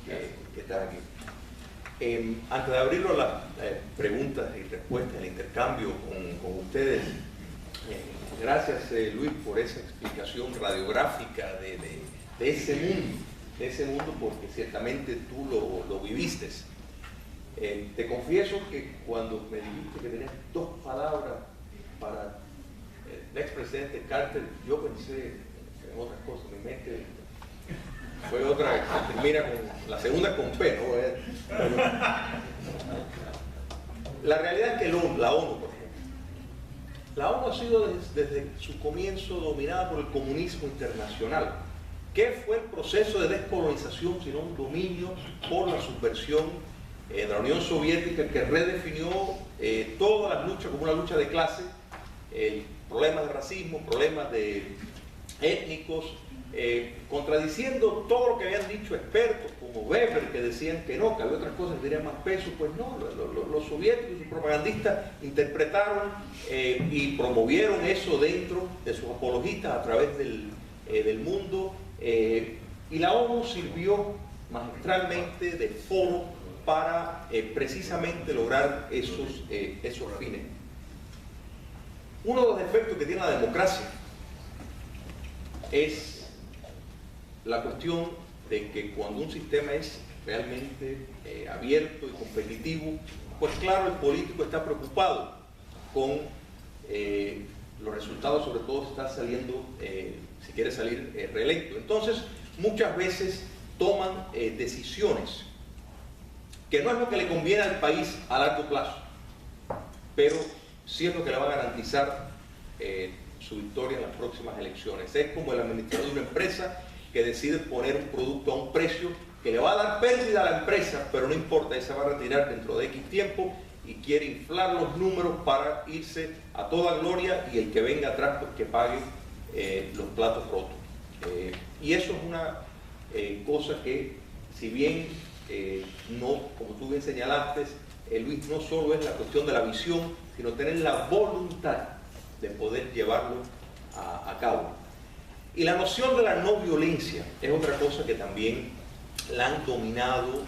que están aquí. Antes de abrirlo a las preguntas y respuestas, el intercambio con ustedes, gracias Luis por esa explicación radiográfica de ese mundo, porque ciertamente tú lo viviste. Te confieso que cuando me dijiste que tenías 2 palabras para el expresidente Carter, yo pensé en otras cosas, mi mente fue otra que termina con la segunda con P, ¿no? La realidad es que la ONU, por ejemplo, la ONU ha sido desde su comienzo dominada por el comunismo internacional. ¿Qué fue el proceso de descolonización sino un dominio por la subversión de la Unión Soviética, que redefinió todas las luchas como una lucha de clase, problemas de racismo, problemas étnicos, contradiciendo todo lo que habían dicho expertos como Weber, que decían que no, que había otras cosas que tenían más peso? Pues no, los soviéticos y sus propagandistas interpretaron y promovieron eso dentro de sus apologistas a través del mundo, y la ONU sirvió magistralmente de foro para precisamente lograr esos fines. Uno de los efectos que tiene la democracia es la cuestión de que cuando un sistema es realmente abierto y competitivo, pues claro, el político está preocupado con los resultados, sobre todo si está saliendo, si quiere salir reelecto. Entonces, muchas veces toman decisiones que no es lo que le conviene al país a largo plazo, pero sí es lo que le va a garantizar su victoria en las próximas elecciones. Es como el administrador de una empresa que decide poner un producto a un precio que le va a dar pérdida a la empresa, pero no importa, esa va a retirar dentro de X tiempo y quiere inflar los números para irse a toda gloria, y el que venga atrás pues que pague los platos rotos. Y eso es una cosa que, si bien no, como tú bien señalaste, Luis, no solo es la cuestión de la visión, sino tener la voluntad de poder llevarlo a cabo. Y la noción de la no violencia es otra cosa que también la han dominado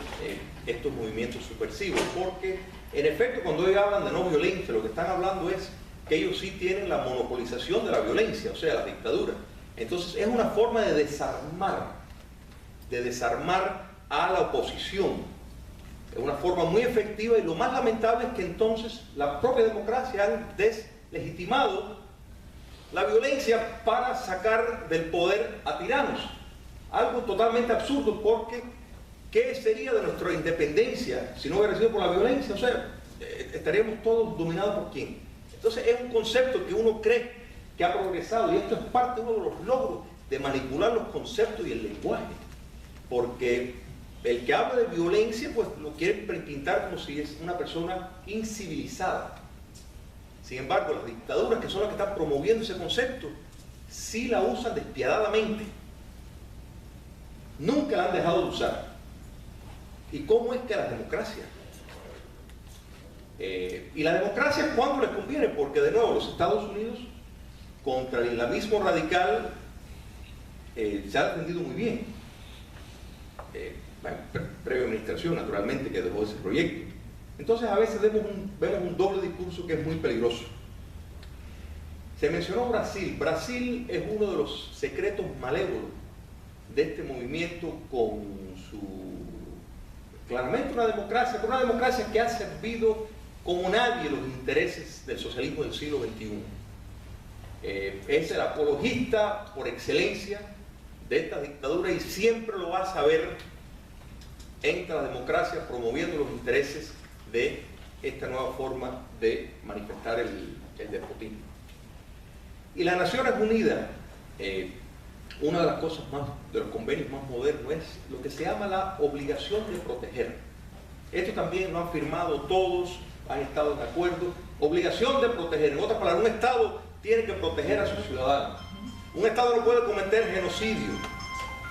estos movimientos subversivos, porque en efecto cuando ellos hablan de no violencia, lo que están hablando es que ellos sí tienen la monopolización de la violencia, o sea, la dictadura. Entonces es una forma de desarmar a la oposición. Es una forma muy efectiva, y lo más lamentable es que entonces la propia democracia ha deslegitimado la violencia para sacar del poder a tiranos. Algo totalmente absurdo, porque ¿qué sería de nuestra independencia si no hubiera sido por la violencia? O sea, estaríamos todos dominados por quién. Entonces es un concepto que uno cree que ha progresado, y esto es parte de uno de los logros de manipular los conceptos y el lenguaje, porque el que habla de violencia pues lo quiere pintar como si es una persona incivilizada. Sin embargo, las dictaduras, que son las que están promoviendo ese concepto, sí la usan despiadadamente. Nunca la han dejado de usar. ¿Y cómo es que la democracia? Y la democracia, ¿cuándo les conviene? Porque de nuevo, los Estados Unidos contra el islamismo radical se ha defendido muy bien. Previa administración, naturalmente, que dejó ese proyecto. Entonces a veces vemos un doble discurso que es muy peligroso. Se mencionó Brasil. Brasil es uno de los secretos malévolos de este movimiento, con claramente una democracia, pero una democracia que ha servido como nadie los intereses del socialismo del siglo XXI. Es el apologista por excelencia de esta dictadura, y siempre lo vas a ver entre la democracia promoviendo los intereses de esta nueva forma de manifestar el despotismo. Y las Naciones Unidas, una de las cosas de los convenios más modernos, es lo que se llama la obligación de proteger. Esto también lo han firmado todos, han estado de acuerdo. Obligación de proteger. En otras palabras, un Estado tiene que proteger a sus ciudadanos. Un Estado no puede cometer genocidio.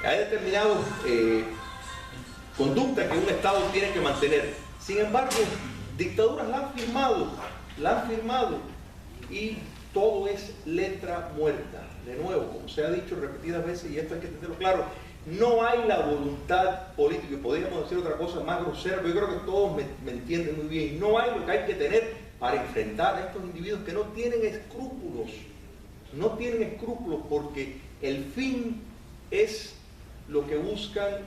Hay determinadas conductas que un Estado tiene que mantener. Sin embargo, dictaduras la han firmado, y todo es letra muerta. De nuevo, como se ha dicho repetidas veces, y esto hay que tenerlo claro, no hay la voluntad política, y podríamos decir otra cosa más grosera, pero yo creo que todos me entienden muy bien. No hay lo que hay que tener para enfrentar a estos individuos que no tienen escrúpulos. No tienen escrúpulos porque el fin es lo que buscan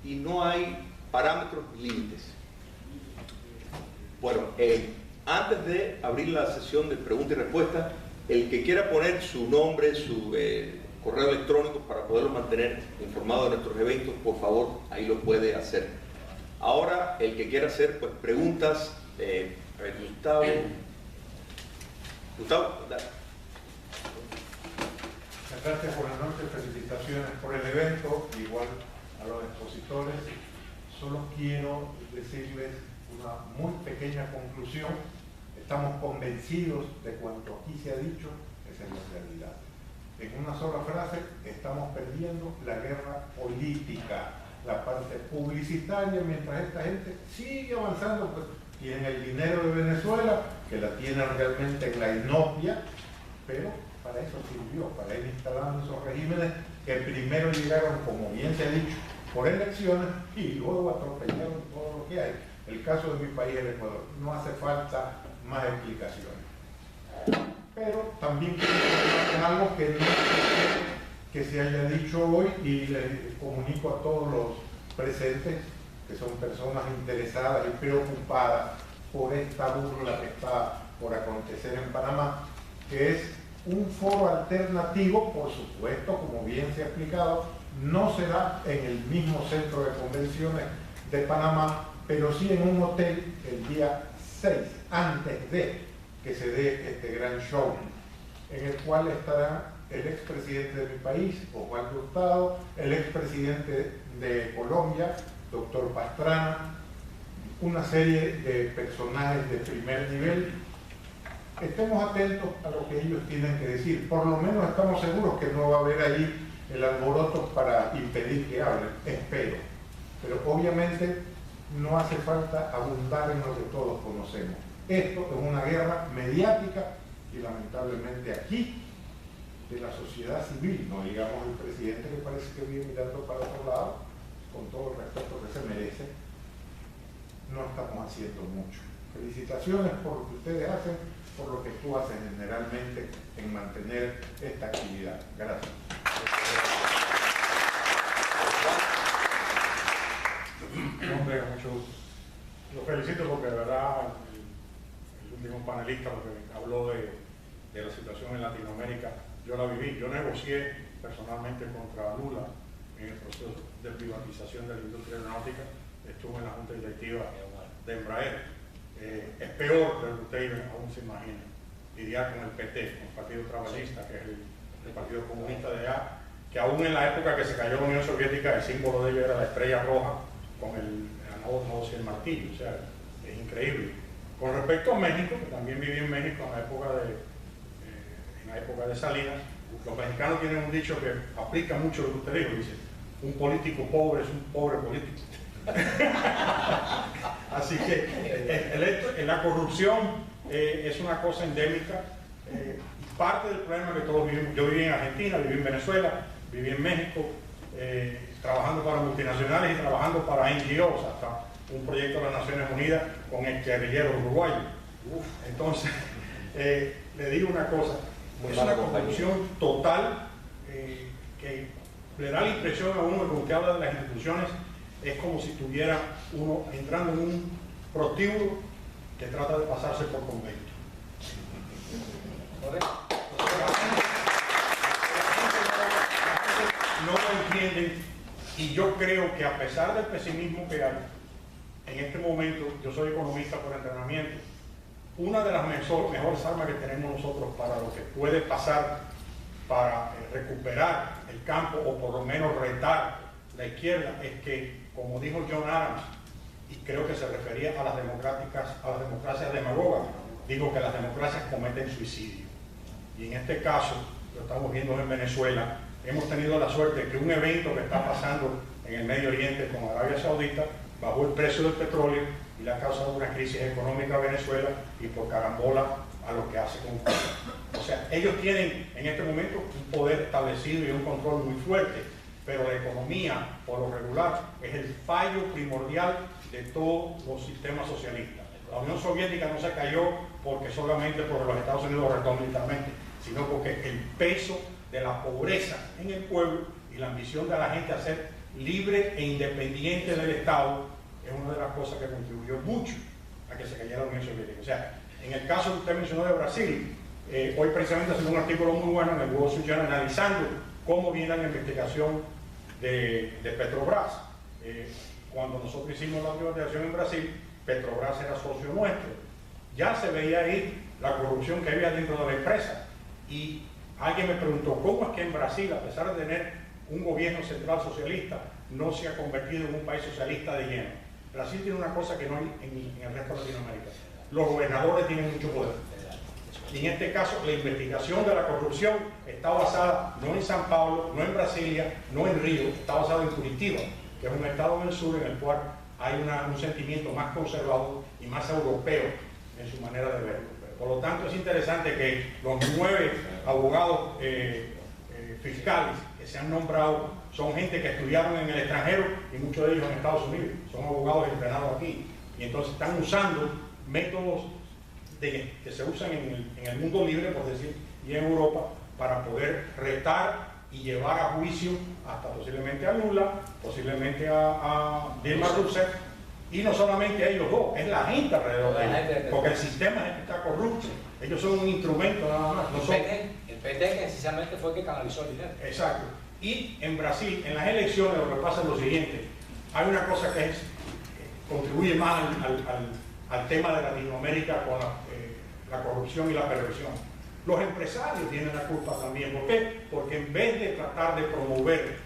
y no hay parámetros límites. Bueno, antes de abrir la sesión de preguntas y respuestas, el que quiera poner su nombre, su correo electrónico para poderlo mantener informado de nuestros eventos, por favor, ahí lo puede hacer. Ahora, el que quiera hacer pues preguntas, a ver, Gustavo, dale. Gracias, buenas noches, felicitaciones por el evento, igual a los expositores. Solo quiero decirles una muy pequeña conclusión. Estamos convencidos de cuanto aquí se ha dicho, esa es la realidad. En una sola frase, estamos perdiendo la guerra política, la parte publicitaria, mientras esta gente sigue avanzando, pues tienen el dinero de Venezuela, que la tienen realmente en la inopia, pero para eso sirvió, para ir instalando esos regímenes que primero llegaron, como bien se ha dicho, por elecciones y luego atropellaron todo lo que hay. El caso de mi país, el Ecuador, no hace falta más explicaciones. Pero también quiero comentar algo que no sé que se haya dicho hoy y le comunico a todos los presentes, que son personas interesadas y preocupadas por esta burla que está por acontecer en Panamá, que es un foro alternativo, por supuesto, como bien se ha explicado, no será en el mismo centro de convenciones de Panamá, pero sí en un hotel el día 6, antes de que se dé este gran show, en el cual estará el expresidente de mi país, Osvaldo Hurtado, el expresidente de Colombia, doctor Pastrana, una serie de personajes de primer nivel. Estemos atentos a lo que ellos tienen que decir. Por lo menos estamos seguros que no va a haber ahí el alboroto para impedir que hablen, espero. Pero obviamente no hace falta abundar en lo que todos conocemos. Esto es una guerra mediática y lamentablemente aquí, de la sociedad civil, no digamos el presidente que parece que vive mirando para otro lado, con todo el respeto que se merece, no estamos haciendo mucho. Felicitaciones por lo que ustedes hacen, por lo que tú haces generalmente en mantener esta actividad. Gracias. Hombre, mucho gusto. Lo felicito porque de verdad el último panelista porque habló de la situación en Latinoamérica, yo la viví. Yo negocié personalmente contra Lula en el proceso de privatización de la industria aeronáutica. Estuve en la junta directiva de Embraer. Es peor de lo que ustedes aún se imaginan, lidiar con el PT, con el Partido Trabajista, que es el Partido Comunista de allá, que aún en la época que se cayó la Unión Soviética, el símbolo de ellos era la estrella roja con el y el martillo. O sea, es increíble. Con respecto a México, que también viví en México en la época de Salinas, los mexicanos tienen un dicho que aplica mucho lo que usted dijo, dice, un político pobre es un pobre político. Así que la corrupción es una cosa endémica y parte del problema que todos vivimos. Yo viví en Argentina, viví en Venezuela, viví en México, trabajando para multinacionales y trabajando para NGOs, hasta un proyecto de las Naciones Unidas con el guerrillero uruguayo. Entonces, le digo una cosa, es una corrupción total que le da la impresión a uno que cuando habla de las instituciones es como si estuviera uno entrando en un prostíbulo que trata de pasarse por convento. No lo entienden y yo creo que a pesar del pesimismo que hay, en este momento, yo soy economista por entrenamiento, una de las mejores armas que tenemos nosotros para lo que puede pasar para recuperar el campo o por lo menos retar la izquierda es que, como dijo John Adams, y creo que se refería a las democracias demagogas, digo que las democracias cometen suicidio. Y en este caso, lo estamos viendo en Venezuela, hemos tenido la suerte de que un evento que está pasando en el Medio Oriente con Arabia Saudita bajó el precio del petróleo y le ha causado una crisis económica a Venezuela y por carambola a lo que hace con Cuba. O sea, ellos tienen en este momento un poder establecido y un control muy fuerte, pero la economía, por lo regular, es el fallo primordial de todos los sistemas socialistas. La Unión Soviética no se cayó solamente porque los Estados Unidos lo retó militarmente, sino porque el peso de la pobreza en el pueblo y la ambición de la gente a ser libre e independiente del Estado es una de las cosas que contribuyó mucho a que se cayera la Unión Soviética. O sea, en el caso que usted mencionó de Brasil, hoy precisamente haciendo un artículo muy bueno en el Wall Street Journal analizando cómo viene la investigación de Petrobras. Cuando nosotros hicimos la privatización en Brasil, Petrobras era socio nuestro. Ya se veía ahí la corrupción que había dentro de la empresa. Y alguien me preguntó, ¿cómo es que en Brasil, a pesar de tener un gobierno central socialista, no se ha convertido en un país socialista de lleno? Brasil tiene una cosa que no hay en el resto de Latinoamérica. Los gobernadores tienen mucho poder. Y en este caso, la investigación de la corrupción está basada no en San Paulo, no en Brasilia, no en Río, está basada en Curitiba, que es un estado del sur en el cual hay un sentimiento más conservador y más europeo en su manera de verlo. Por lo tanto, es interesante que los 9 abogados fiscales que se han nombrado son gente que estudiaron en el extranjero y muchos de ellos en Estados Unidos. Son abogados entrenados aquí. Y entonces están usando métodos que se usan en el mundo libre, por decir, y en Europa, para poder retar y llevar a juicio hasta posiblemente a Lula, posiblemente a Dilma Rousseff, y no solamente a ellos dos, es la gente alrededor de ellos, porque el sistema es que está corrupto. Ellos son un instrumento nada más. No son... El PT que precisamente fue el que canalizó el dinero. Exacto. Y en Brasil, en las elecciones, lo que pasa es lo siguiente: hay una cosa que contribuye más al tema de Latinoamérica con la corrupción y la perversión. Los empresarios tienen la culpa también. ¿Por qué? Porque en vez de tratar de promover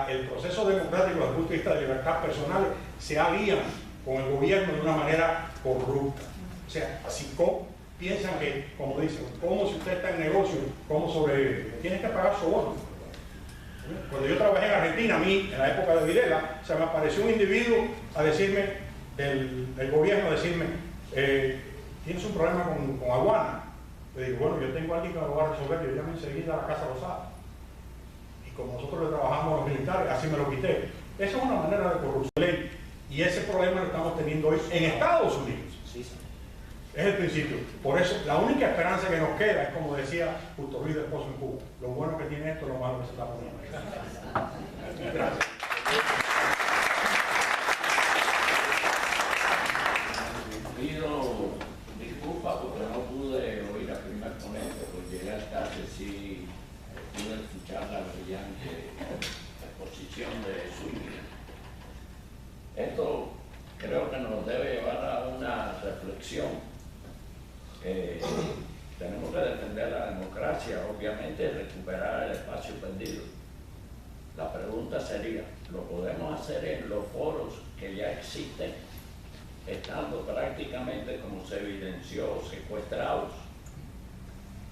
el proceso democrático desde el punto de vista de libertad personal, se alían con el gobierno de una manera corrupta. O sea, así como piensan que, como dicen, como si usted está en negocio, ¿cómo sobrevive? Tienes que pagar su bono. Cuando yo trabajé en Argentina, a mí, en la época de Videla, se me apareció un individuo a decirme, del gobierno, a decirme, tienes un problema con aduana. Le digo, bueno, yo tengo a alguien que me lo va a resolver, yo llamo enseguida a la Casa Rosada. Y como nosotros le trabajamos a los militares, así me lo quité. Esa es una manera de corrupción. Y ese problema lo estamos teniendo hoy en Estados Unidos. Sí, sí. Es el principio. Por eso, la única esperanza que nos queda es, como decía Justo Ruiz de Esposo en Cuba: lo bueno que tiene esto, lo malo que se está poniendo. Gracias. Pido disculpas porque no pude oír la primera ponencia, porque llegué tarde, sí pude escuchar la brillante exposición de Zúñiga. Esto creo que nos debe llevar a una reflexión. Tenemos que defender la democracia, obviamente, recuperar el espacio perdido. La pregunta sería, ¿lo podemos hacer en los foros que ya existen, estando prácticamente, como se evidenció, secuestrados?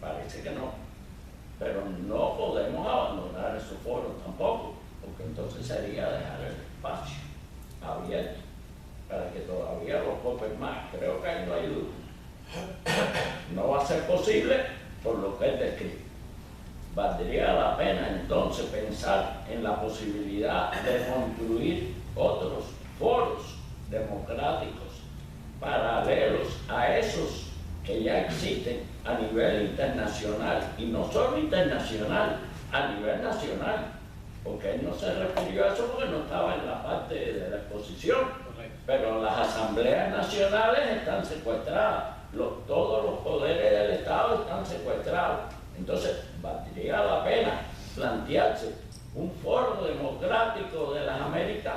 Parece que no. Pero no podemos abandonar esos foros tampoco, porque entonces sería dejar el espacio abierto para que todavía los copen más. Creo que ahí no hay duda. No va a ser posible por lo que él describe. Valdría la pena entonces pensar en la posibilidad de construir otros foros democráticos paralelos a esos que ya existen a nivel internacional, y no solo internacional, a nivel nacional, porque él no se refirió a eso porque no estaba en la parte de la exposición, pero las asambleas nacionales están secuestradas, todos los poderes del Estado están secuestrados. Entonces, valdría la pena plantearse un foro democrático de las Américas.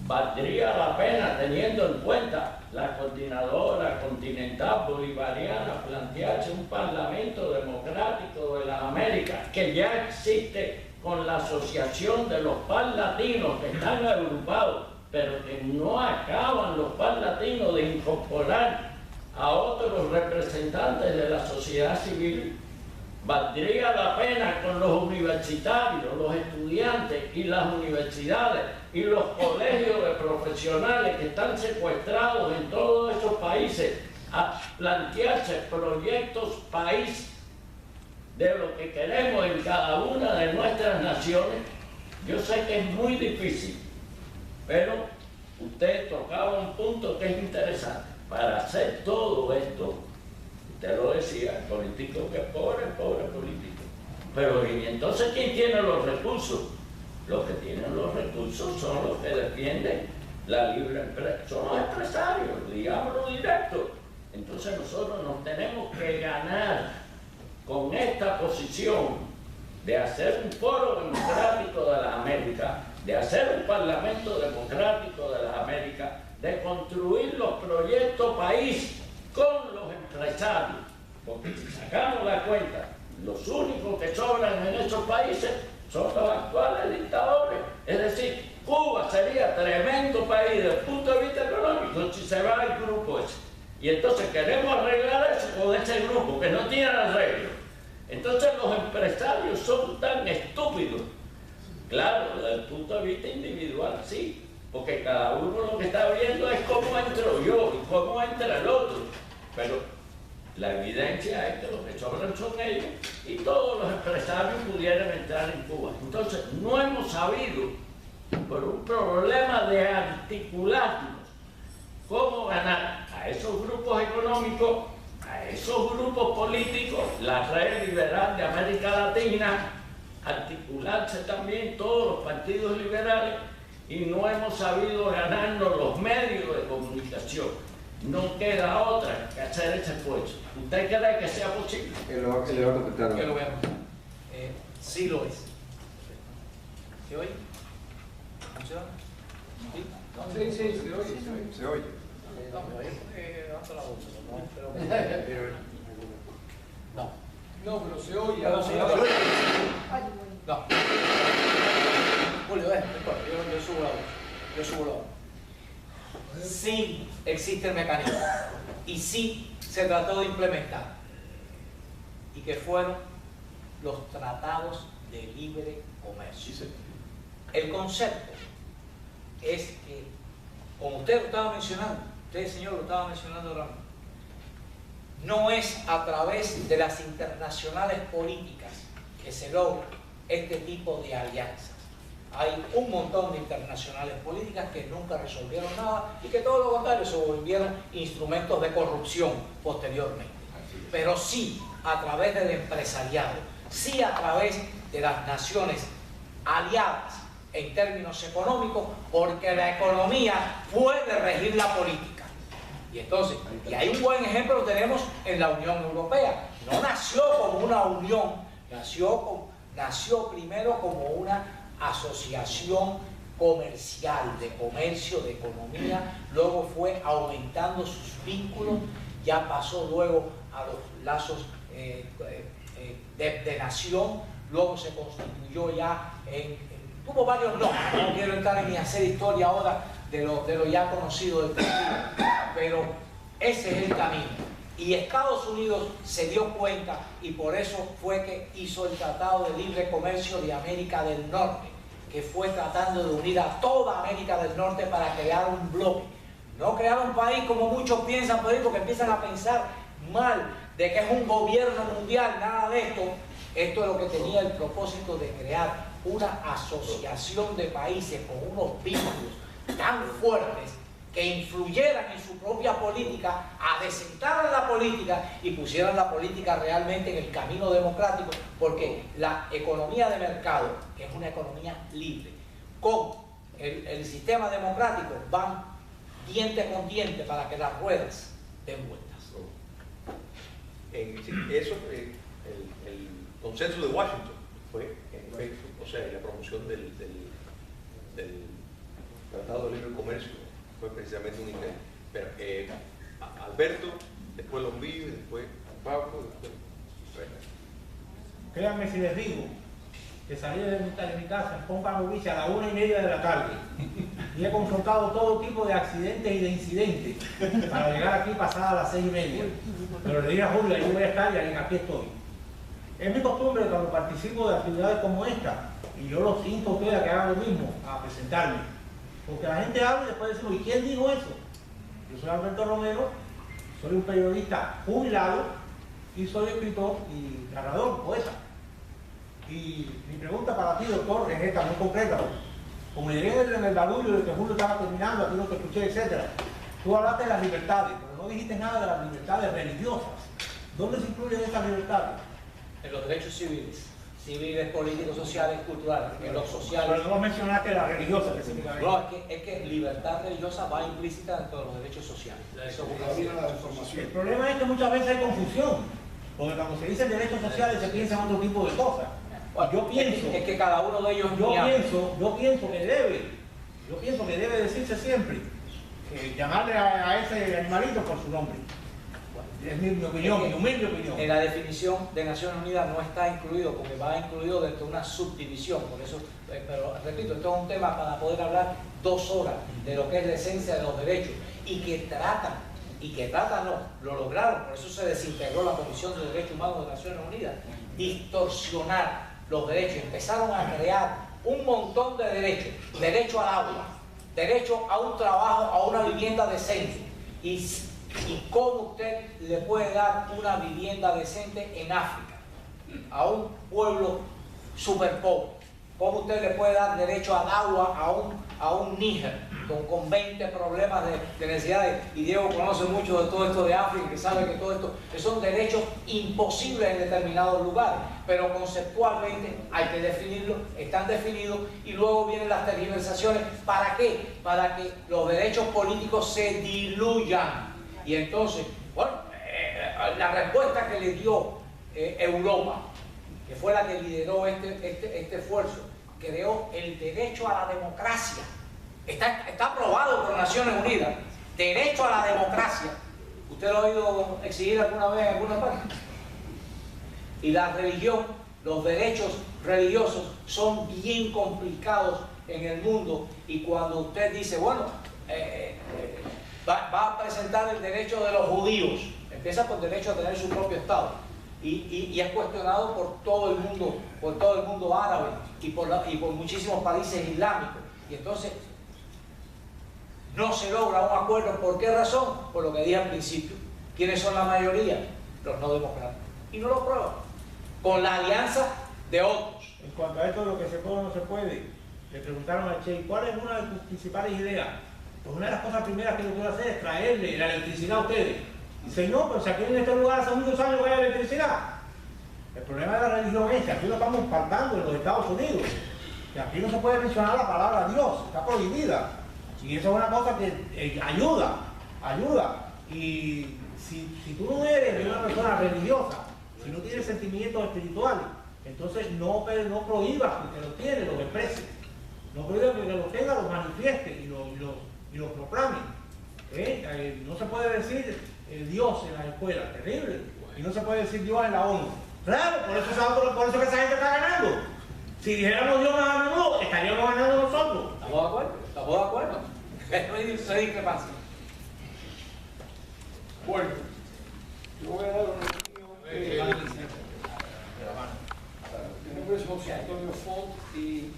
Valdría la pena, teniendo en cuenta la coordinadora continental bolivariana, plantearse un parlamento democrático de las Américas que ya existe con la asociación de los parlatinos que están agrupados, pero que no acaban los parlatinos de incorporar a otros representantes de la sociedad civil. Valdría la pena con los universitarios, los estudiantes y las universidades y los colegios de profesionales que están secuestrados en todos esos países a plantearse proyectos país de lo que queremos en cada una de nuestras naciones. Yo sé que es muy difícil, pero usted tocaba un punto que es interesante. Para hacer todo esto, usted lo decía, el político que es pobre político. Pero ¿y entonces quién tiene los recursos? Los que tienen los recursos son los que defienden la libre empresa, son los empresarios, digámoslo directo. Entonces nosotros nos tenemos que ganar con esta posición de hacer un foro democrático de las Américas, de hacer un parlamento democrático de las Américas, de construir los proyectos país con los empresarios. Porque si sacamos la cuenta, los únicos que sobran en esos países son los actuales dictadores. Es decir, Cuba sería tremendo país desde el punto de vista económico si se va el grupo ese. Y entonces queremos arreglar eso con ese grupo que no tiene arreglo. Entonces los empresarios son tan estúpidos. Claro, desde el punto de vista individual sí, porque cada uno lo que está viendo es cómo entro yo y cómo entra el otro. Pero la evidencia es que los que sobran son ellos y todos los empresarios pudieran entrar en Cuba. Entonces no hemos sabido, por un problema de articularnos, cómo ganar a esos grupos económicos, a esos grupos políticos, la red liberal de América Latina, articularse también todos los partidos liberales, y no hemos sabido ganarnos los medios de comunicación. No queda otra que hacer ese esfuerzo. ¿Usted cree que sea posible? Que lo veamos. Sí lo es. ¿Se oye? ¿Funciona? ¿Sí? Sí, se oye. No, me oye porque levanto la voz. No, pero se oye. No, se oye. No. Julio, yo subo la voz. Yo subo la voz. Sí existe el mecanismo y sí se trató de implementar, y que fueron los tratados de libre comercio. El concepto es que, como usted lo estaba mencionando, usted, señor, lo estaba mencionando ahora mismo, no es a través de las internacionales políticas que se logra este tipo de alianzas. Hay un montón de internacionales políticas que nunca resolvieron nada y que todo lo contrario se volvieron instrumentos de corrupción posteriormente. Pero sí a través del empresariado, sí a través de las naciones aliadas en términos económicos, porque la economía puede regir la política. Y entonces, y hay un buen ejemplo lo tenemos en la Unión Europea. No nació como una unión, nació primero como una asociación comercial, de comercio, de economía, luego fue aumentando sus vínculos, ya pasó luego a los lazos de nación, luego se constituyó ya tuvo varios nombres, no quiero entrar ni hacer historia ahora de lo ya conocido del partido, pero ese es el camino. Y Estados Unidos se dio cuenta y por eso fue que hizo el Tratado de Libre Comercio de América del Norte, que fue tratando de unir a toda América del Norte para crear un bloque. No crear un país como muchos piensan por ahí, porque empiezan a pensar mal de que es un gobierno mundial, nada de esto. Esto es lo que tenía el propósito de crear una asociación de países con unos vínculos tan fuertes que influyeran en su propia política, adesentaran la política y pusieran la política realmente en el camino democrático, porque la economía de mercado, que es una economía libre, con el sistema democrático van diente con diente para que las ruedas den vueltas. Eso, el consenso de Washington fue, en efecto, o sea, la promoción del Tratado de Libre Comercio fue precisamente un intento. Pero Alberto, después Lombillo, después Pablo, después René. Créanme si les digo que salí de mi casa en Ponca Novicia a las 1:30 de la tarde y he confrontado todo tipo de accidentes y de incidentes para llegar aquí pasadas las 6:30. Pero le dije a Julio, yo voy a estar y aquí estoy. Es mi costumbre cuando participo de actividades como esta, y yo los insto a ustedes a que hagan lo mismo, a presentarme. Porque la gente habla y después decimos, ¿y quién dijo eso? Yo soy Alberto Romero, soy un periodista jubilado y soy escritor y narrador, poeta. Y mi pregunta para ti, doctor, es esta, muy concreta. Como llegué en el barullo de que Julio estaba terminando, aquí no te escuché, etc. Tú hablaste de las libertades, pero no dijiste nada de las libertades religiosas. ¿Dónde se incluyen esas libertades? En los derechos civiles, políticos, sociales, culturales, en los sociales. Pero no mencionaste las religiosas específicamente. No, es que libertad religiosa va implícita dentro de los derechos sociales. Eso es El problema es que muchas veces hay confusión, porque cuando se dicen derechos sociales se piensa en otro tipo de cosas. Yo pienso, es que cada uno de ellos yo pienso que debe decirse siempre, llamarle a ese animalito por su nombre. Es mi opinión, mi humilde opinión. En la definición de Naciones Unidas no está incluido, porque va incluido dentro de una subdivisión. Por eso, pero repito, esto es un tema para poder hablar 2 horas de lo que es la esencia de los derechos y que tratan, lo lograron. Por eso se desintegró la Comisión de Derechos Humanos de Naciones Unidas. Distorsionar los derechos. Empezaron a crear un montón de derechos. Derecho al agua, derecho a un trabajo, a una vivienda decente. ¿Y cómo usted le puede dar una vivienda decente en África a un pueblo súper pobre? ¿Cómo usted le puede dar derecho al agua a un Níger con 20 problemas de necesidades? Y Diego conoce mucho de todo esto de África, que sabe que todo esto que son derechos imposibles en determinados lugares, pero conceptualmente hay que definirlo, están definidos, y luego vienen las tergiversaciones. ¿Para qué? Para que los derechos políticos se diluyan. Y entonces, bueno, la respuesta que le dio Europa, que fue la que lideró este esfuerzo, creó el derecho a la democracia. Está aprobado por Naciones Unidas, derecho a la democracia. ¿Usted lo ha oído exigir alguna vez en alguna parte? Y la religión, los derechos religiosos son bien complicados en el mundo, y cuando usted dice, bueno, va a presentar el derecho de los judíos, empieza por el derecho a tener su propio Estado, y es cuestionado por todo el mundo árabe y por muchísimos países islámicos, y entonces no se logra un acuerdo. ¿Por qué razón? Por lo que dije al principio. ¿Quiénes son la mayoría? Los no demócratas, y no lo prueban con la alianza de otros. En cuanto a esto de lo que se puede o no se puede, le preguntaron a Che, ¿cuál es una de tus principales ideas? Pues una de las cosas primeras que yo quiero hacer es traerle la electricidad a ustedes. Dice, no, pero si aquí en este lugar hace muchos años que hay electricidad. El problema de la religión es que aquí lo estamos faltando en los Estados Unidos. Que aquí no se puede mencionar la palabra Dios, está prohibida. Y eso es una cosa que ayuda. Y si tú no eres una persona religiosa, si no tienes sentimientos espirituales, entonces no prohíbas que los tienes, los expreses. No prohíbas que los tengas, los manifiestes y los proclamen. No se puede decir Dios en la escuela, terrible. Y no se puede decir Dios en la ONU. Claro, por eso que esa gente está ganando. Si dijéramos Dios más a menudo, estaríamos ganando nosotros. ¿Estamos de acuerdo? ¿Estamos de acuerdo? No hay discrepancia. Bueno, yo voy a dar una opinión. Mi nombre es José Antonio Font y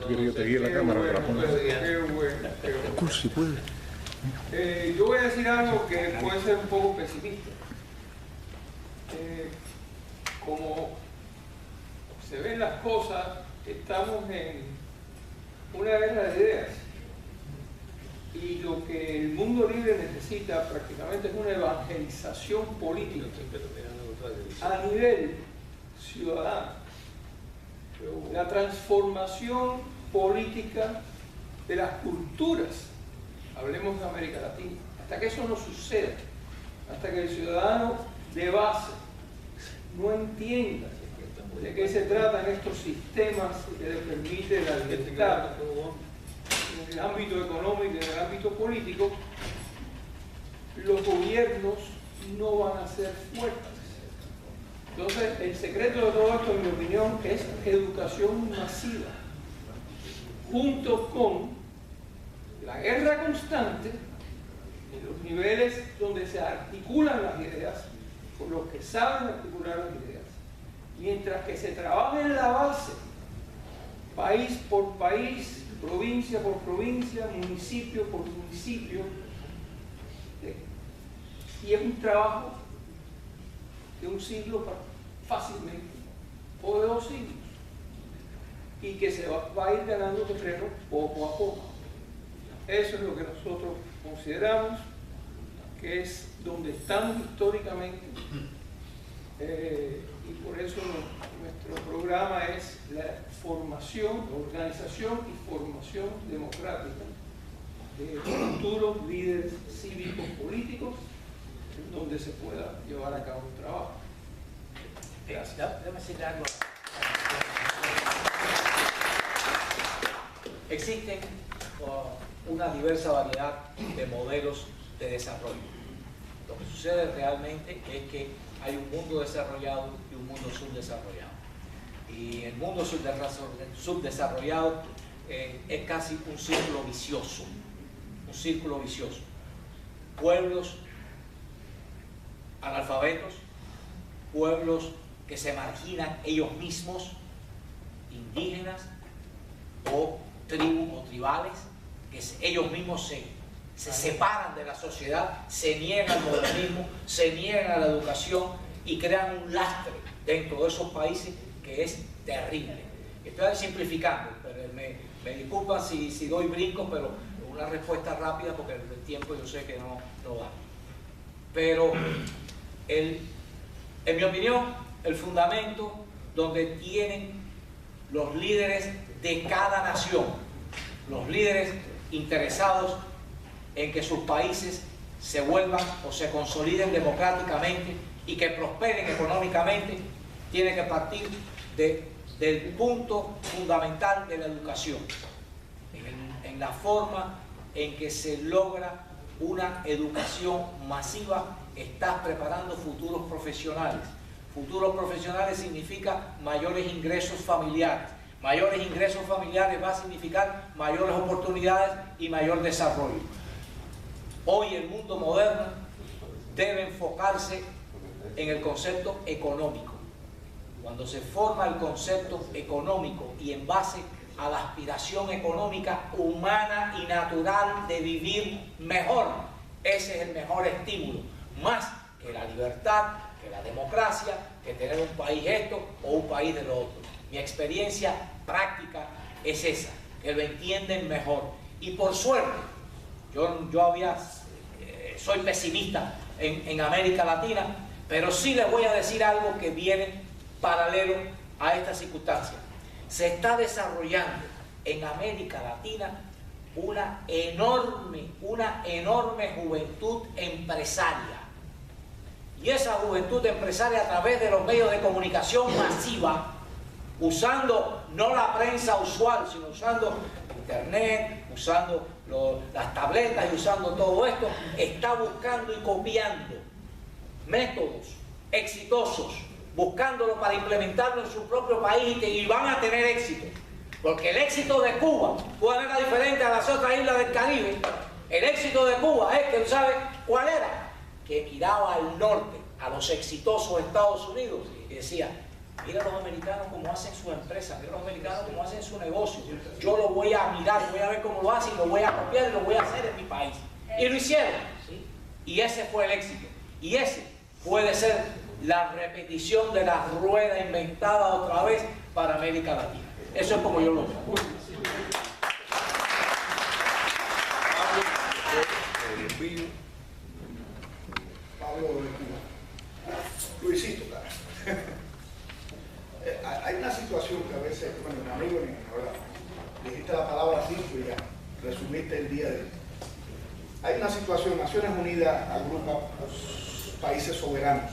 Yo te guíe la cámara para poner. Si puede. Yo voy a decir algo que puede ser un poco pesimista. Como se ven las cosas, estamos en una guerra de ideas. Y lo que el mundo libre necesita prácticamente es una evangelización política a nivel ciudadano. La transformación política de las culturas, hablemos de América Latina. Hasta que eso no suceda, hasta que el ciudadano de base no entienda de qué se tratan estos sistemas que le permiten la libertad en el ámbito económico y en el ámbito político, los gobiernos no van a ser fuertes. Entonces, el secreto de todo esto, en mi opinión, es educación masiva, junto con la guerra constante en los niveles donde se articulan las ideas, con los que saben articular las ideas. Mientras que se trabaja en la base, país por país, provincia por provincia, municipio por municipio, y es un trabajo de un siglo fácilmente, o de 2 siglos, y que se va a ir ganando terreno poco a poco. Eso es lo que nosotros consideramos que es donde estamos históricamente, y por eso nuestro programa es la formación, organización y formación democrática de futuros líderes cívicos políticos donde se pueda llevar a cabo un trabajo. Gracias. Déjame decirle algo. Existen una diversa variedad de modelos de desarrollo. Lo que sucede realmente es que hay un mundo desarrollado y un mundo subdesarrollado. Y el mundo subdesarrollado es casi un círculo vicioso. Un círculo vicioso. Pueblos analfabetos, pueblos que se marginan ellos mismos, indígenas o tribus o tribales, que ellos mismos se separan de la sociedad, se niegan al modernismo, se niegan a la educación y crean un lastre dentro de esos países que es terrible. Estoy simplificando, pero me disculpan si doy brincos, pero una respuesta rápida porque el tiempo yo sé que no da. Pero en mi opinión, el fundamento donde tienen los líderes de cada nación, los líderes interesados en que sus países se vuelvan o se consoliden democráticamente y que prosperen económicamente, tiene que partir del punto fundamental de la educación, en la forma en que se logra una educación masiva. Estás preparando futuros profesionales. Futuros profesionales significa mayores ingresos familiares. Mayores ingresos familiares va a significar mayores oportunidades y mayor desarrollo. Hoy el mundo moderno debe enfocarse en el concepto económico. Cuando se forma el concepto económico y en base a la aspiración económica humana y natural de vivir mejor, ese es el mejor estímulo, más que la libertad, que la democracia, que tener un país esto o un país de lo otro. Mi experiencia práctica es esa, que lo entienden mejor. Y por suerte, soy pesimista en América Latina, pero sí les voy a decir algo que viene paralelo a esta circunstancia. Se está desarrollando en América Latina una enorme juventud empresaria. Y esa juventud empresaria, a través de los medios de comunicación masiva, usando no la prensa usual, sino usando internet, usando las tabletas y usando todo esto, está buscando y copiando métodos exitosos, buscándolo para implementarlo en su propio país y van a tener éxito. Porque el éxito de Cuba, Cuba era diferente a las otras islas del Caribe. El éxito de Cuba es que, ¿sabe cuál era? Que miraba al norte, a los exitosos Estados Unidos y decía: mira los americanos cómo hacen su empresa, mira los americanos cómo hacen su negocio. Yo lo voy a mirar, voy a ver cómo lo hacen, lo voy a copiar y lo voy a hacer en mi país. Y lo hicieron. ¿Sí? Y ese fue el éxito. Y ese puede ser la repetición de la rueda inventada otra vez para América Latina. Eso es como yo lo veo. Pablo de Cuba. Luisito, cara. Hay una situación que a veces, bueno, mi amigo, ¿verdad? Dijiste la palabra 5 y ya resumiste el día de hoy. Hay una situación, Naciones Unidas agrupa países soberanos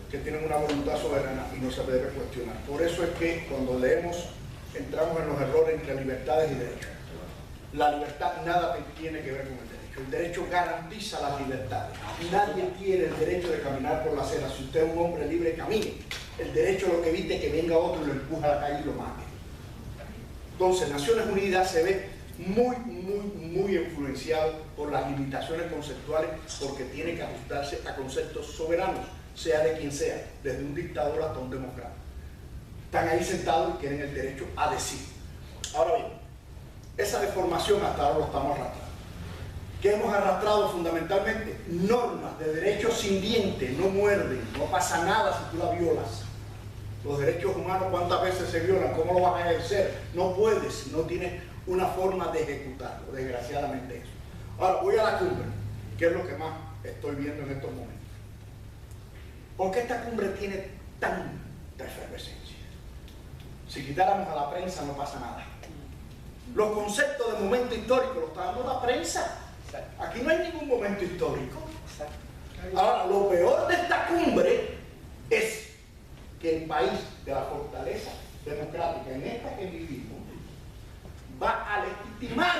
que tienen una voluntad soberana y no se debe cuestionar. Por eso es que cuando leemos, entramos en los errores entre libertades y derechos. La libertad nada tiene que ver con el derecho. El derecho garantiza las libertades. Nadie quiere el derecho de caminar por la acera. Si usted es un hombre libre, camine. El derecho es lo que evite que venga otro y lo empuje a la calle y lo mate. Entonces, Naciones Unidas se ve muy influenciado por las limitaciones conceptuales, porque tiene que ajustarse a conceptos soberanos, sea de quien sea, desde un dictador hasta un demócrata. Están ahí sentados y tienen el derecho a decir. Ahora bien, esa deformación hasta ahora lo estamos arrastrando. que hemos arrastrado fundamentalmente normas de derechos sin dientes, no muerden, no pasa nada si tú la violas. Los derechos humanos, ¿cuántas veces se violan? ¿Cómo lo vas a ejercer? No puedes si no tienes una forma de ejecutarlo, desgraciadamente eso. Ahora voy a la cumbre, que es lo que más estoy viendo en estos momentos. ¿Por qué esta cumbre tiene tanta efervescencia? Si quitáramos a la prensa no pasa nada. Los conceptos de momento histórico los está dando la prensa. Aquí no hay ningún momento histórico. Ahora, lo peor de esta cumbre es que el país de la fortaleza democrática en esta que vivimos va a legitimar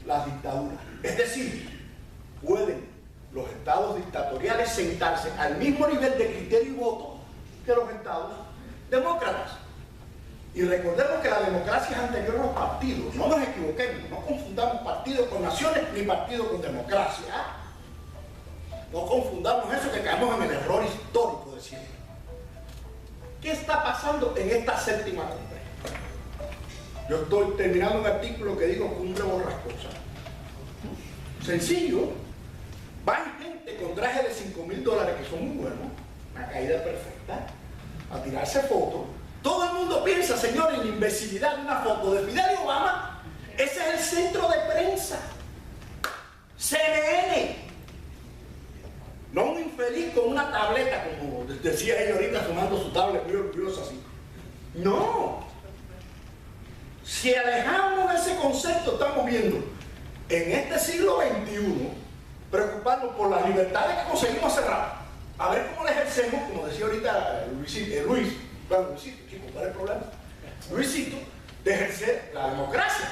las dictaduras. Es decir, pueden los estados dictatoriales sentarse al mismo nivel de criterio y voto que los estados demócratas. Y recordemos que la democracia es anterior a los partidos. No nos equivoquemos, no confundamos partido con naciones ni partido con democracia. No confundamos eso, que caemos en el error histórico de siempre. ¿Qué está pasando en esta séptima cumbre? Yo estoy terminando un artículo que digo cumbre borrascosa. Sencillo. Van gente con trajes de $5.000 que son muy buenos, una caída perfecta, a tirarse fotos. Todo el mundo piensa, señor, en la imbecilidad de una foto de Fidel y Obama. Ese es el centro de prensa. CNN. No un infeliz con una tableta, como decía ella ahorita, tomando su tablet muy orgullosa así. No. Si alejamos ese concepto, estamos viendo en este siglo XXI preocuparnos por las libertades que conseguimos hace rato. A ver cómo la ejercemos, como decía ahorita Luisito, chicos, ¿cuál es el problema? Luisito, de ejercer la democracia.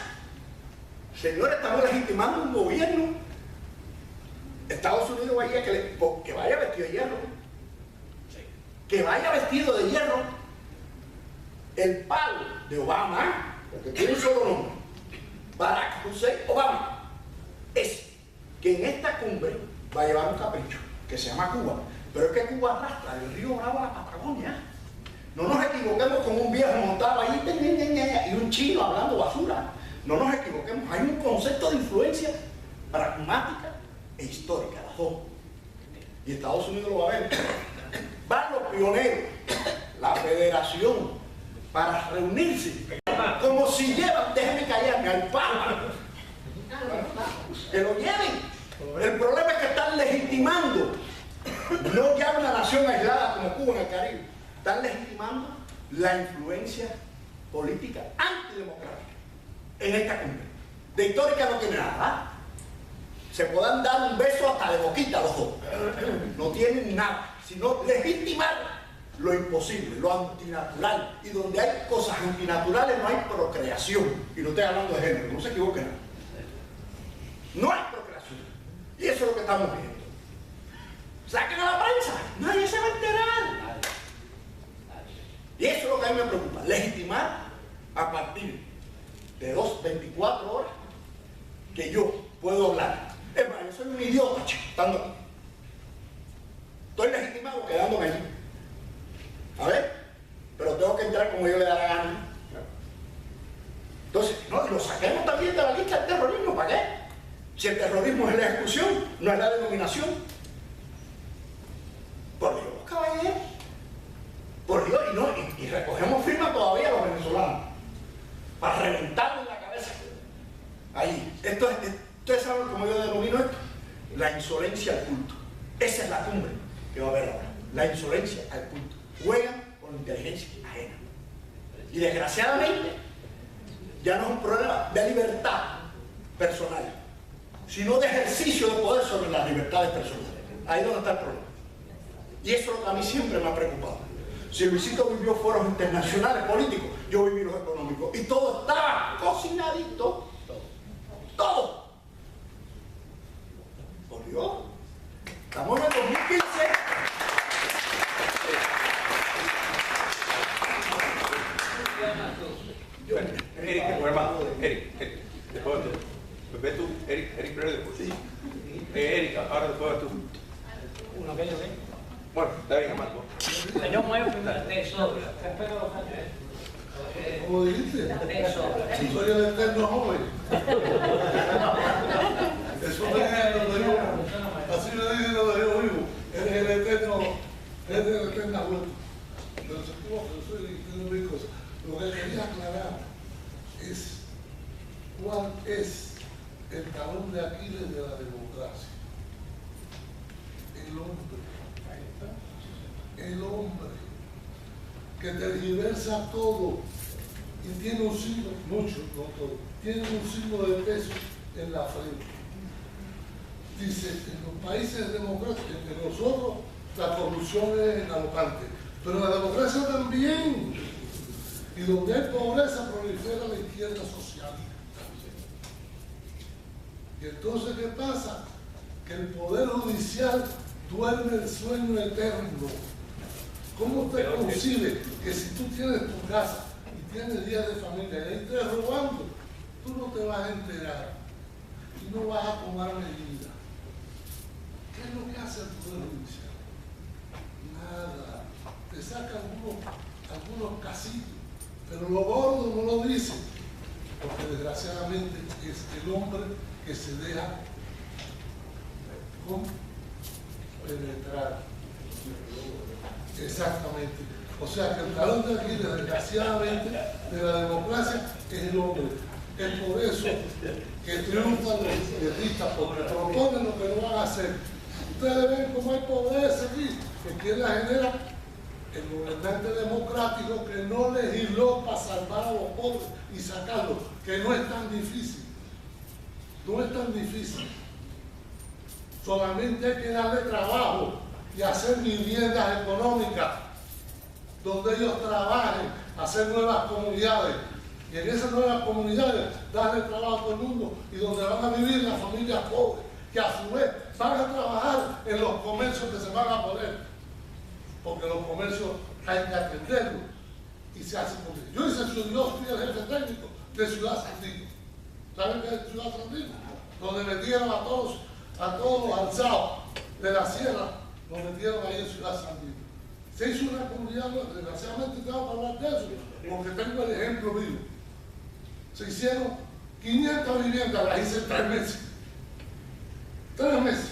Señores, estamos legitimando un gobierno. Estados Unidos vaya que vaya vestido de hierro. Que vaya vestido de hierro. El palo de Obama, porque tiene un solo nombre, Barack Hussein Obama, es que en esta cumbre va a llevar un capricho que se llama Cuba. Pero es que Cuba arrastra del río Bravo a la Patagonia. No nos equivoquemos con un viejo montado ahí y un chino hablando basura. No nos equivoquemos. Hay un concepto de influencia pragmática e histórica, la dos. Y Estados Unidos lo va a ver. Van los pioneros, la federación, para reunirse. Como si llevan, déjenme callarme, al Papa. Que lo lleven. El problema es que están legitimando, no ya una nación aislada como Cuba en el Caribe, están legitimando la influencia política antidemocrática en esta cumbre. De histórica no tiene nada. Se puedan dar un beso hasta de boquita los dos. No tienen nada, sino legitimar lo imposible, lo antinatural. Y donde hay cosas antinaturales no hay procreación. Y no estoy hablando de género, no se equivoquen. No hay procreación. Y eso es lo que estamos viendo. Saquen a la prensa, nadie se va a enterar. Y eso es lo que a mí me preocupa, legitimar a partir de 24 horas que yo puedo hablar. Es más, yo soy un idiota, chico, estando aquí. Estoy legitimado quedándome allí. A ver, pero tengo que entrar como yo le da la gana. Entonces, no, lo saquemos también de la lista del terrorismo, ¿para qué? Si el terrorismo es la ejecución, no es la denominación. Por Dios, caballeros. Por Dios, y recogemos firmas todavía los venezolanos. Para reventarle la cabeza. Ahí. Ustedes saben cómo yo denomino esto. La insolencia al culto. Esa es la cumbre que va a haber ahora. La insolencia al culto. Juegan con inteligencia ajena. Y desgraciadamente, ya no es un problema de libertad personal, sino de ejercicio de poder sobre las libertades personales. Ahí es donde está el problema. Y eso es lo que a mí siempre me ha preocupado. Si Luisito vivió foros internacionales políticos, yo viví los económicos. Y todo estaba cocinadito. Todo. Por Dios. Estamos en el 2015. Eric, hermano, Eric, después tú. Ves tú, Eric primero después. Sí. Eric, ahora después tú. Uno que yo ve. Bueno, está bien, hermano. Señor Muevo, respeto los años. ¿Cómo dijiste? Soy el eterno joven. dije lo de yo vivo, eres el eterno, eres el eterno abuelo. Pero se equivoca, yo soy de mil cosas. Lo que quería aclarar es cuál es el talón de Aquiles de la democracia. El hombre. El hombre que tergiversa todo y tiene un signo, mucho, no todo, tiene un signo de peso en la frente. Dice, en los países democráticos, en nosotros la corrupción es galopante, pero la democracia también. Y donde hay pobreza prolifera la izquierda socialista. Y entonces, ¿qué pasa? Que el Poder Judicial duerme el sueño eterno. ¿Cómo usted concibe que si tú tienes tu casa y tienes días de familia y ahí estás robando, tú no te vas a enterar y no vas a tomar medidas? ¿Qué es lo que hace el Poder Judicial? Nada. Te saca algunos casitos, pero lo gordo no lo dice, porque desgraciadamente es el hombre que se deja penetrar. Exactamente. O sea que el talón de Aquiles, desgraciadamente, de la democracia es el hombre. Es por eso que triunfan los izquierdistas, porque proponen lo que no van a hacer. Ustedes ven cómo hay pobreza aquí, que quien la genera el gobernante democrático que no legisló para salvar a los pobres y sacarlos, que no es tan difícil. No es tan difícil. Solamente hay que darle trabajo y hacer viviendas económicas donde ellos trabajen, hacer nuevas comunidades y en esas nuevas comunidades darle trabajo a todo el mundo y donde van a vivir las familias pobres que a su vez van a trabajar en los comercios que se van a poner, porque los comercios hay que atenderlos y se hace con ellos. Yo fui el jefe técnico de Ciudad Sandino. ¿Saben qué es Ciudad Sandino? Donde metieron a todos los alzados de la sierra, los metieron ahí en Ciudad Sandino. Se hizo una comunidad, desgraciadamente tengo que hablar de eso, porque tengo el ejemplo vivo. Se hicieron 500 viviendas, las hice en 3 meses. 3 meses.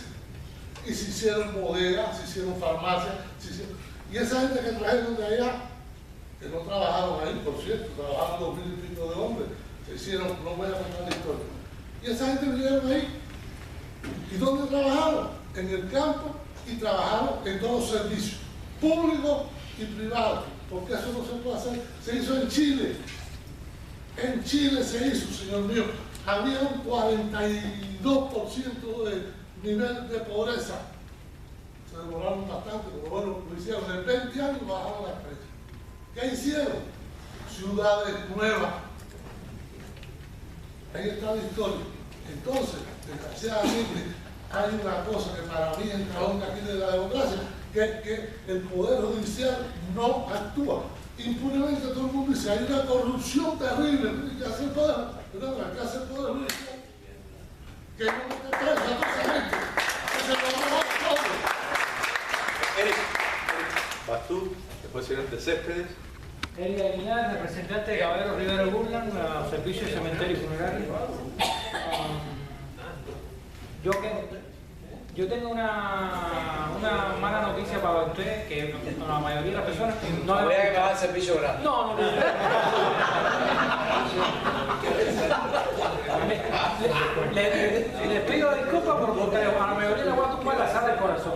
Y se hicieron bodegas, se hicieron farmacias, y esa gente que trajeron de allá, que no trabajaron ahí, por cierto, trabajaron 2000 y pico de hombres, se hicieron, no voy a contar la historia. Y esa gente vinieron ahí. ¿Y dónde trabajaron? En el campo y trabajaron en todos los servicios, públicos y privados, porque eso no se puede hacer. Se hizo en Chile. En Chile se hizo, señor mío. Había un 42% de nivel de pobreza. Se demoraron bastante, pero bueno, lo hicieron. En 20 años bajaron las precios. ¿Qué hicieron? Ciudades nuevas. Ahí está la historia. Entonces, desgraciadamente, hay una cosa que para mí es el talón de Aquiles de la democracia, que el Poder Judicial no actúa. Impunemente todo el mundo dice, hay una corrupción terrible, ¿qué hace el Poder? ¿Qué hace el Poder Judicial? Que no te presa a toda esa gente, que se lo roba todo. Eric, vas tú, después señor de Céspedes. Eric Aguilar, representante de Caballero Rivero Burland, Servicio de Cementerio y Funerario. Yo tengo una mala noticia para usted, que la mayoría de las personas no voy a acabar el servicio grande. No. Les pido disculpas porque a la mayoría les voy a tumbar la sal del corazón.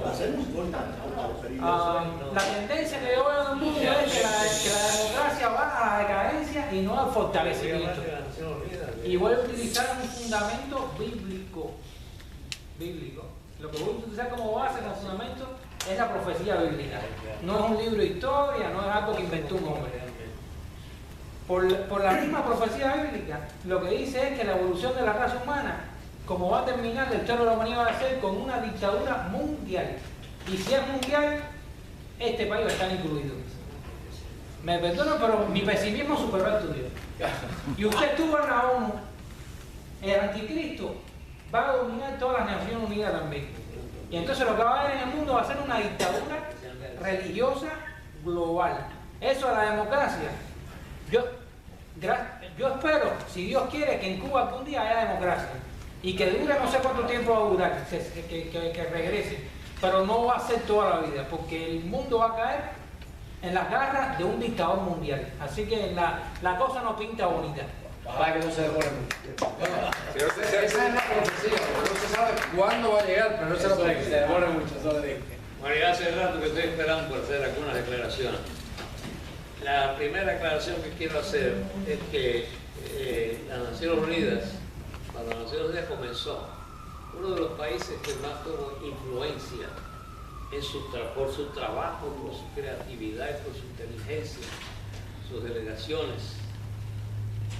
La tendencia que yo veo en el mundo es que la democracia va a la decadencia y no al fortalecimiento. Y voy a utilizar un fundamento bíblico. Lo que voy a utilizar como base, como fundamento, es la profecía bíblica. No es un libro de historia, no es algo que inventó un hombre. Por la misma profecía bíblica, lo que dice es que la evolución de la raza humana, como va a terminar, la historia de la humanidad va a ser con una dictadura mundial. Y si es mundial, este país va a estar incluido. Me perdono, pero mi pesimismo superó el tuyo. Y usted estuvo en la ONU. El anticristo va a dominar todas las Naciones Unidas también. Y entonces lo que va a haber en el mundo va a ser una dictadura religiosa global. Eso es la democracia. Yo espero, si Dios quiere, que en Cuba algún día haya democracia. y que dure no sé cuánto tiempo va a durar, que regrese, pero no va a ser toda la vida, porque el mundo va a caer en las garras de un dictador mundial. Así que la cosa no pinta bonita. Para que no se demore mucho. Esa es la profecía, no se sabe cuándo va a llegar, pero no se lo que se demore mucho, eso le dije. Bueno, ya hace rato que estoy esperando por hacer algunas declaraciones. La primera declaración que quiero hacer es que las Naciones Unidas, cuando las Naciones Unidas comenzó, uno de los países que más tuvo influencia por su trabajo, por su creatividad, por su inteligencia, sus delegaciones,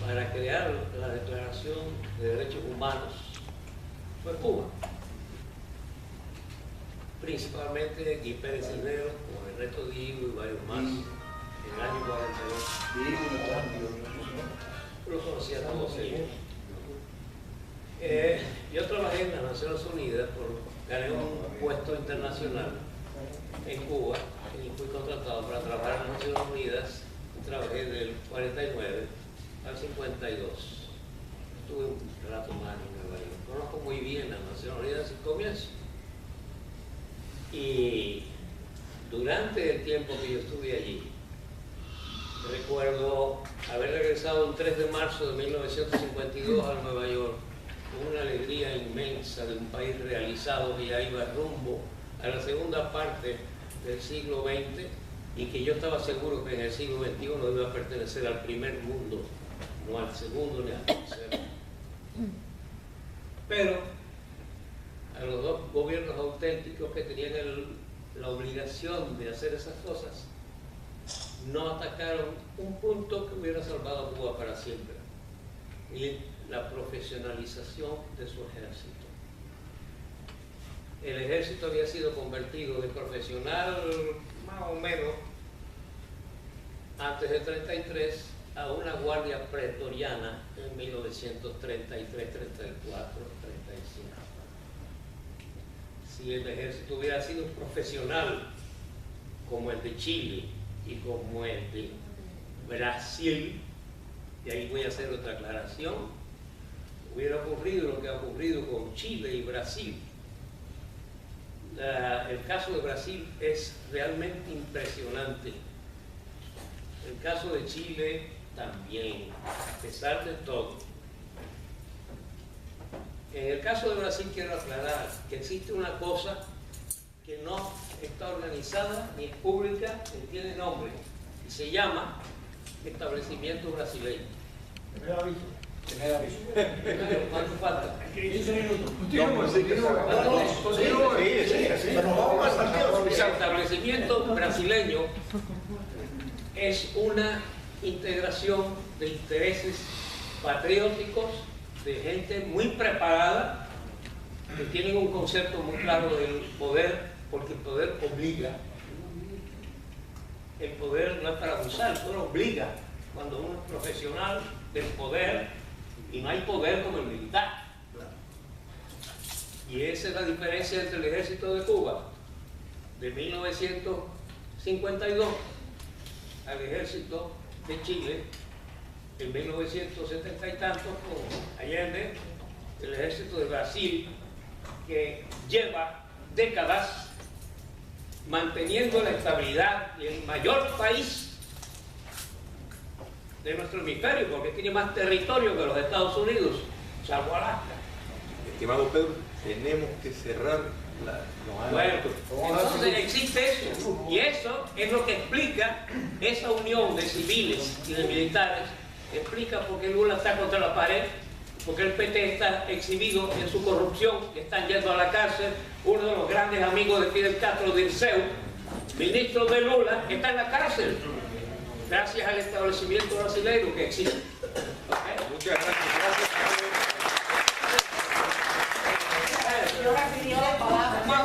para crear la Declaración de Derechos Humanos, fue Cuba. Principalmente Guy Pérez Cisneros, con Ernesto Diego y varios más, en el año 42. Lo conocía todos ellos. Yo trabajé en las Naciones Unidas, gané un puesto internacional en Cuba y fui contratado para trabajar en las Naciones Unidas. Trabajé del 49 al 52. Estuve un rato más en Nueva York. Conozco muy bien las Naciones Unidas y comienzo. Y durante el tiempo que yo estuve allí, recuerdo haber regresado el 3 de marzo de 1952 a Nueva York con una alegría inmensa de un país realizado que ya iba rumbo a la segunda parte del siglo XX y que yo estaba seguro que en el siglo XXI iba a pertenecer al primer mundo, no al segundo ni al tercero. Pero a los dos gobiernos auténticos que tenían la obligación de hacer esas cosas, no atacaron un punto que hubiera salvado a Cuba para siempre, y la profesionalización de su ejército. El ejército había sido convertido de profesional más o menos antes del 33 a una guardia pretoriana en 1933, 34, 35. Si el ejército hubiera sido profesional como el de Chile y como el de Brasil, y ahí voy a hacer otra aclaración, hubiera ocurrido lo que ha ocurrido con Chile y Brasil. El caso de Brasil es realmente impresionante. El caso de Chile también, a pesar de todo. En el caso de Brasil quiero aclarar que existe una cosa que no está organizada, ni es pública, ni tiene nombre, y se llama establecimiento brasileño. Primer aviso. ¿Cuánto falta? 15 minutos. El establecimiento brasileño es una integración de intereses patrióticos, de gente muy preparada, que tienen un concepto muy claro del poder, porque el poder obliga. El poder no es para abusar, el poder obliga. Cuando uno es profesional del poder, y no hay poder como el militar. Y esa es la diferencia entre el ejército de Cuba de 1952 al ejército de Chile en 1970 y tantos con Allende, el ejército de Brasil, que lleva décadas manteniendo la estabilidad y el mayor país de nuestro hemisferio, porque tiene más territorio que los Estados Unidos, salvo Alaska. Estimado Pedro, tenemos que cerrar Bueno, entonces existe eso, y eso es lo que explica esa unión de civiles y de militares, explica por qué Lula está contra la pared, porque el PT está exhibido en su corrupción, están yendo a la cárcel. Uno de los grandes amigos de Fidel Castro, Dirceu, ministro de Lula, está en la cárcel, gracias al establecimiento brasileño que existe. ¿Okay? Muchas gracias.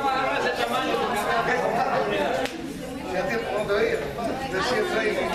Más ese tamaño. ¿Qué tiempo no te veía? De 130.